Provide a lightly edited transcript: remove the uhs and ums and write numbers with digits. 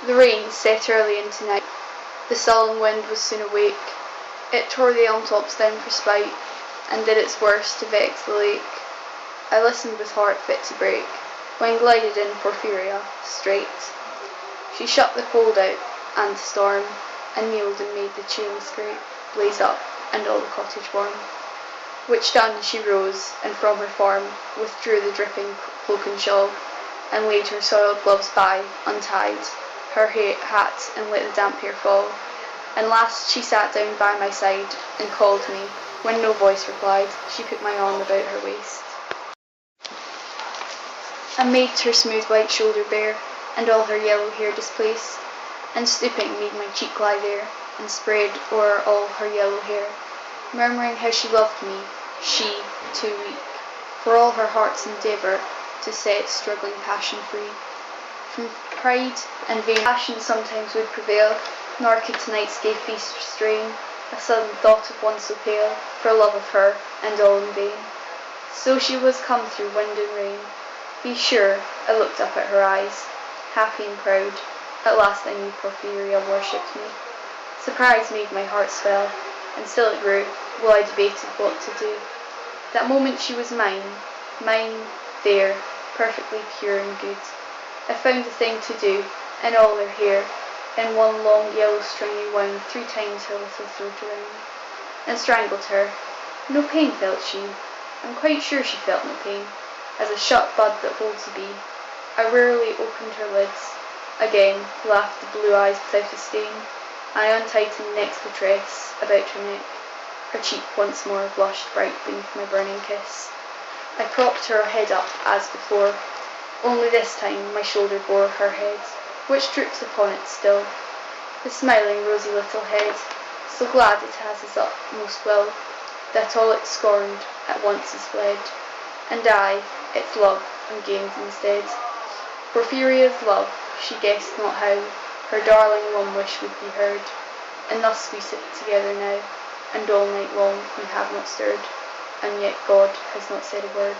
The rain set early into night. The sullen wind was soon awake. It tore the elm tops down for spite, and did its worst to vex the lake. I listened with heart fit to break, when glided in Porphyria, straight. She shut the cold out, and the storm, and kneeled and made the cheerless grate blaze up, and all the cottage warm. Which done, she rose, and from her form withdrew the dripping cloak and shawl, and laid her soiled gloves by, untied her hat, and let the damp hair fall. And last she sat down by my side, and called me. When no voice replied, she put my arm about her waist, and made her smooth white shoulder bare, and all her yellow hair displaced, and stooping made my cheek lie there, and spread o'er all her yellow hair, murmuring how she loved me, she, too weak, for all her heart's endeavour to set struggling passion free. From pride and vain passion sometimes would prevail, nor could tonight's gay feast restrain a sudden thought of one so pale, for love of her, and all in vain. So she was come through wind and rain. Be sure, I looked up at her eyes, happy and proud. At last I knew Porphyria worshipped me. Surprise made my heart swell, and still it grew, while I debated what to do. That moment she was mine, there, perfectly pure and good. I found the thing to do, and all her hair, in one long yellow string I wound 3 times her little throat around, and strangled her. No pain felt she. I'm quite sure she felt no pain, as a shut bud that holds a bee. I rarely opened her lids. Again laughed the blue eyes without a stain. I untightened next the tress about her neck. Her cheek once more blushed bright beneath my burning kiss. I propped her head up as before, only this time my shoulder bore her head, which drooped upon it still. The smiling rosy little head, so glad it has its utmost will, that all it scorned at once is fled, and I, its love, am gained instead. Porphyria's love, she guessed not how her darling one wish would be heard, and thus we sit together now, and all night long we have not stirred, and yet God has not said a word.